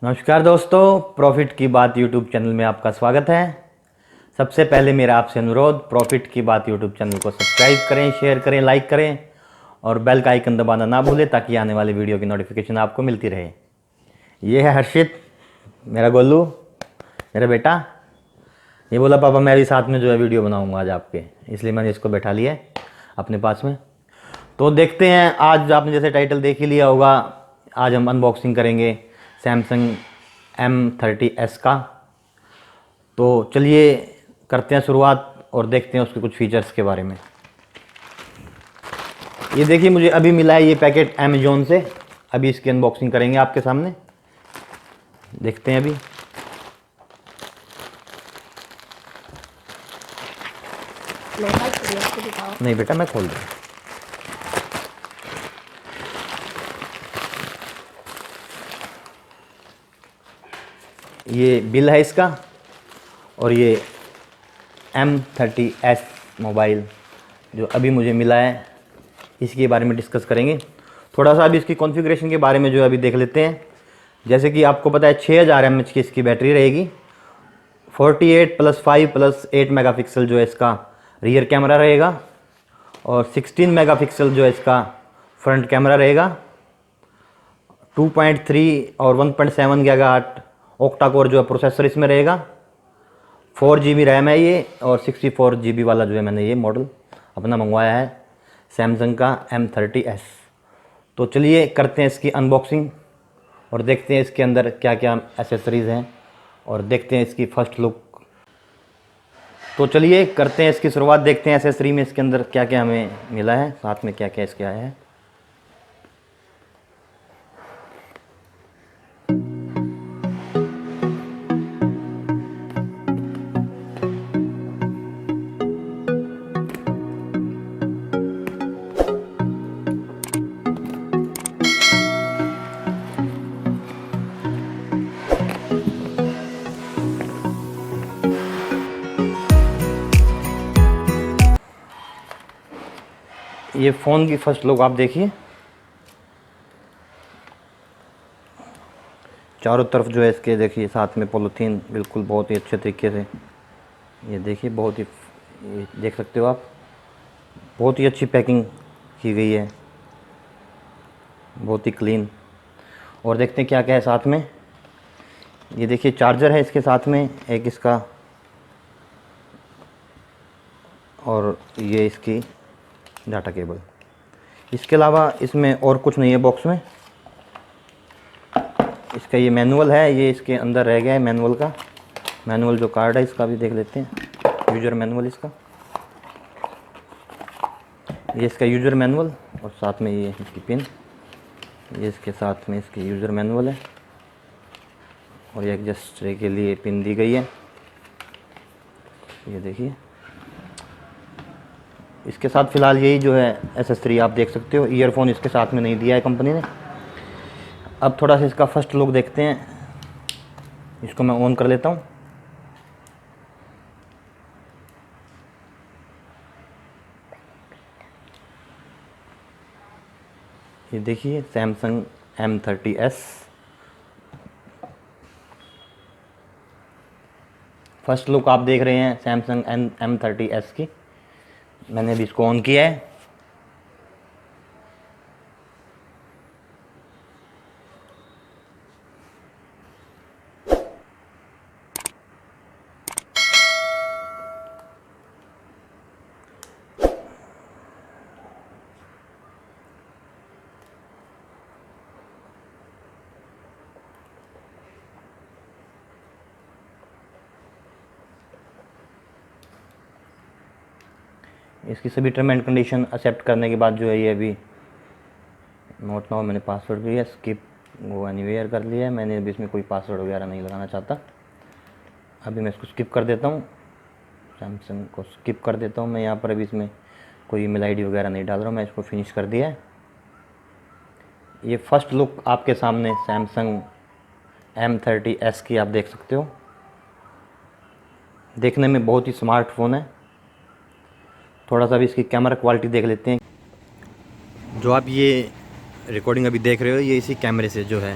नमस्कार दोस्तों, प्रॉफिट की बात यूट्यूब चैनल में आपका स्वागत है। सबसे पहले मेरा आपसे अनुरोध, प्रॉफिट की बात यूट्यूब चैनल को सब्सक्राइब करें, शेयर करें, लाइक करें और बेल का आइकन दबाना ना भूलें ताकि आने वाली वीडियो की नोटिफिकेशन आपको मिलती रहे। ये है हर्षित, मेरा गोलू, मेरा बेटा। ये बोला पापा मैं भी साथ में जो है वीडियो बनाऊँगा आज आपके, इसलिए मैंने इसको बैठा लिया है अपने पास में। तो देखते हैं, आज आपने जैसे टाइटल देख ही लिया होगा, आज हम अनबॉक्सिंग करेंगे सैमसंग M30s का। तो चलिए करते हैं शुरुआत और देखते हैं उसके कुछ फीचर्स के बारे में। ये देखिए, मुझे अभी मिला है ये पैकेट अमेज़ॉन से। अभी इसकी अनबॉक्सिंग करेंगे आपके सामने, देखते हैं अभी। नहीं बेटा, मैं खोल दूँ। ये बिल है इसका, और ये M30s मोबाइल जो अभी मुझे मिला है, इसके बारे में डिस्कस करेंगे। थोड़ा सा अभी इसकी कॉन्फ़िगरेशन के बारे में जो है अभी देख लेते हैं। जैसे कि आपको पता है 6000 mAh की इसकी बैटरी रहेगी। 48 + 5 + 8 मेगापिक्सल जो है इसका रियर कैमरा रहेगा, और 16 मेगापिक्सल जो है इसका फ्रंट कैमरा रहेगा। 2.3 और 1.7 गीगाहर्ट्ज़ ऑक्टा कोर जो है प्रोसेसर इसमें रहेगा। 4 GB रैम है ये, और 64 GB वाला जो है मैंने ये मॉडल अपना मंगवाया है सैमसंग का M30s। तो चलिए करते हैं इसकी अनबॉक्सिंग और देखते हैं इसके अंदर क्या क्या एसेसरीज़ हैं, और देखते हैं इसकी फ़र्स्ट लुक। तो चलिए करते हैं इसकी शुरुआत, देखते हैं एसेसरी में इसके अंदर क्या क्या हमें मिला है, साथ में क्या क्या इसके आया है। ये फ़ोन की फर्स्ट लुक आप देखिए, चारों तरफ जो है इसके देखिए साथ में पॉलीथीन बिल्कुल बहुत ही अच्छे तरीके से, ये देखिए बहुत ही, ये देख सकते हो आप, बहुत ही अच्छी पैकिंग की गई है, बहुत ही क्लीन। और देखते हैं क्या क्या है साथ में। ये देखिए चार्जर है इसके साथ में एक इसका, और ये इसकी डाटा केबल। इसके अलावा इसमें और कुछ नहीं है बॉक्स में। इसका ये मैनुअल है, ये इसके अंदर रह गया है मैनुअल का। मैनुअल जो कार्ड है इसका भी देख लेते हैं, यूज़र मैनुअल इसका। ये इसका यूज़र मैनुअल, और साथ में ये इसकी पिन, ये इसके साथ में इसकी यूज़र मैनुअल है, और ये एडजस्ट के लिए पिन दी गई है, ये देखिए। इसके साथ फ़िलहाल यही जो है एसेसरी आप देख सकते हो। ईयरफोन इसके साथ में नहीं दिया है कंपनी ने। अब थोड़ा सा इसका फर्स्ट लुक देखते हैं, इसको मैं ऑन कर लेता हूँ। ये देखिए सैमसंग M30s फर्स्ट लुक आप देख रहे हैं सैमसंग M30s की। मैंने अभी इसको ऑन किया है। इसकी सभी टर्म एंड कंडीशन एक्सेप्ट करने के बाद जो है ये अभी नोट नाउ मैंने पासवर्ड दिया, स्किप वो एनीवेयर कर लिया है मैंने। अभी इसमें कोई पासवर्ड वगैरह नहीं लगाना चाहता। अभी मैं इसको स्किप कर देता हूँ, सैमसंग को स्किप कर देता हूँ मैं यहाँ पर। अभी इसमें कोई ईमेल आईडी वगैरह नहीं डाल रहा हूँ, मैं इसको फिनिश कर दिया है। ये फर्स्ट लुक आपके सामने सैमसंग M30s की आप देख सकते हो। देखने में बहुत ही स्मार्टफोन है। थोड़ा सा भी इसकी कैमरा क्वालिटी देख लेते हैं। जो आप ये रिकॉर्डिंग अभी देख रहे हो, ये इसी कैमरे से जो है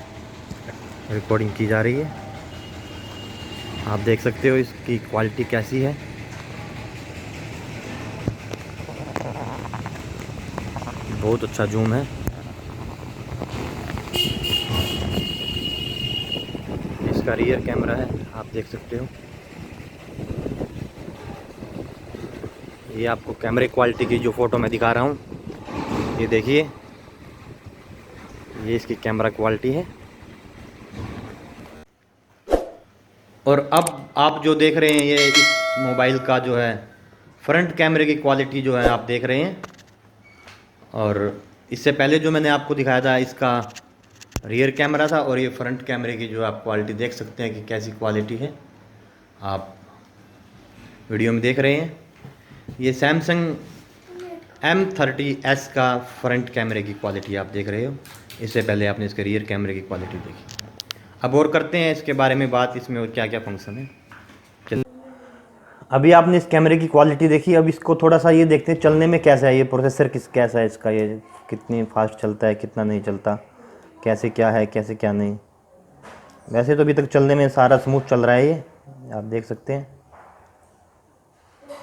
रिकॉर्डिंग की जा रही है। आप देख सकते हो इसकी क्वालिटी कैसी है। बहुत अच्छा जूम है। इसका रियर कैमरा है, आप देख सकते हो। ये आपको कैमरे क्वालिटी की जो फ़ोटो मैं दिखा रहा हूँ, ये देखिए, ये इसकी कैमरा क्वालिटी है। और अब आप जो देख रहे हैं ये इस मोबाइल का जो है फ्रंट कैमरे की क्वालिटी जो है आप देख रहे हैं। और इससे पहले जो मैंने आपको दिखाया था इसका रियर कैमरा था, और ये फ्रंट कैमरे की जो आप क्वालिटी देख सकते हैं कि कैसी क्वालिटी है, आप वीडियो में देख रहे हैं। ये सैमसंग M30s का फ्रंट कैमरे की क्वालिटी आप देख रहे हो। इससे पहले आपने इसके रियर कैमरे की क्वालिटी देखी। अब और करते हैं इसके बारे में बात, इसमें और क्या क्या फंक्शन है। चल, अभी आपने इस कैमरे की क्वालिटी देखी, अब इसको थोड़ा सा ये देखते हैं चलने में कैसा है, ये प्रोसेसर कैसा है इसका, ये कितनी फास्ट चलता है, कितना नहीं चलता, कैसे क्या है, कैसे क्या नहीं। वैसे तो अभी तक चलने में सारा स्मूथ चल रहा है, ये आप देख सकते हैं,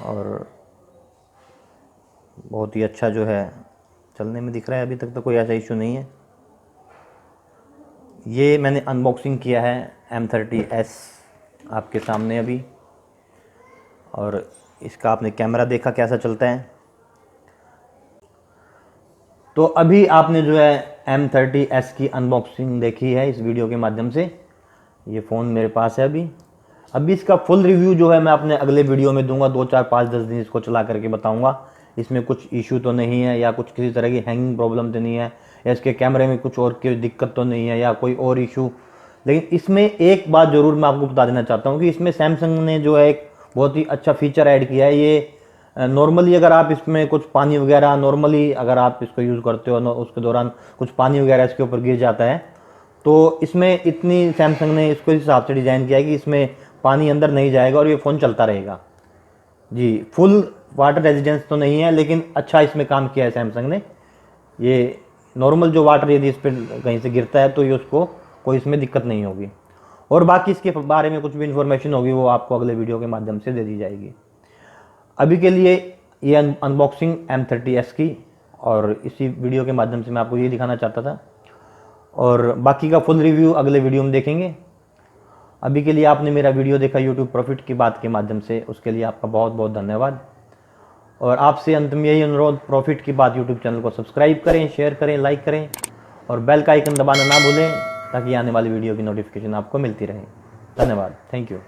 और बहुत ही अच्छा जो है चलने में दिख रहा है। अभी तक तो कोई ऐसा इशू नहीं है। ये मैंने अनबॉक्सिंग किया है M30s आपके सामने अभी, और इसका आपने कैमरा देखा कैसा चलता है। तो अभी आपने जो है M30s की अनबॉक्सिंग देखी है इस वीडियो के माध्यम से। ये फ़ोन मेरे पास है अभी इसका फुल रिव्यू जो है मैं अपने अगले वीडियो में दूंगा। 2 4 5 10 दिन इसको चला करके बताऊंगा इसमें कुछ इशू तो नहीं है, या कुछ किसी तरह की हैंगिंग प्रॉब्लम तो नहीं है, या इसके कैमरे में कुछ और की दिक्कत तो नहीं है, या कोई और इशू। लेकिन इसमें एक बात ज़रूर मैं आपको बता देना चाहता हूँ कि इसमें सैमसंग ने जो है एक बहुत ही अच्छा फीचर ऐड किया है। ये नॉर्मली अगर आप इसमें कुछ पानी वगैरह, नॉर्मली अगर आप इसको यूज़ करते हो उसके दौरान कुछ पानी वगैरह इसके ऊपर गिर जाता है, तो इसमें इतनी सैमसंग ने इसको इस हिसाब से डिज़ाइन किया है कि इसमें पानी अंदर नहीं जाएगा और ये फ़ोन चलता रहेगा। जी, फुल वाटर रेजिस्टेंस तो नहीं है, लेकिन अच्छा इसमें काम किया है सैमसंग ने। ये नॉर्मल जो वाटर यदि इस पर कहीं से गिरता है तो ये उसको कोई इसमें दिक्कत नहीं होगी। और बाकी इसके बारे में कुछ भी इन्फॉर्मेशन होगी वो आपको अगले वीडियो के माध्यम से दे दी जाएगी। अभी के लिए ये अनबॉक्सिंग M30s की, और इसी वीडियो के माध्यम से मैं आपको ये दिखाना चाहता था, और बाकी का फुल रिव्यू अगले वीडियो में देखेंगे। अभी के लिए आपने मेरा वीडियो देखा यूट्यूब प्रॉफिट की बात के माध्यम से, उसके लिए आपका बहुत बहुत धन्यवाद। और आपसे अंत में यही अनुरोध, प्रॉफिट की बात यूट्यूब चैनल को सब्सक्राइब करें, शेयर करें, लाइक करें, और बेल का आइकन दबाना ना भूलें ताकि आने वाली वीडियो की नोटिफिकेशन आपको मिलती रहे। धन्यवाद, थैंक यू।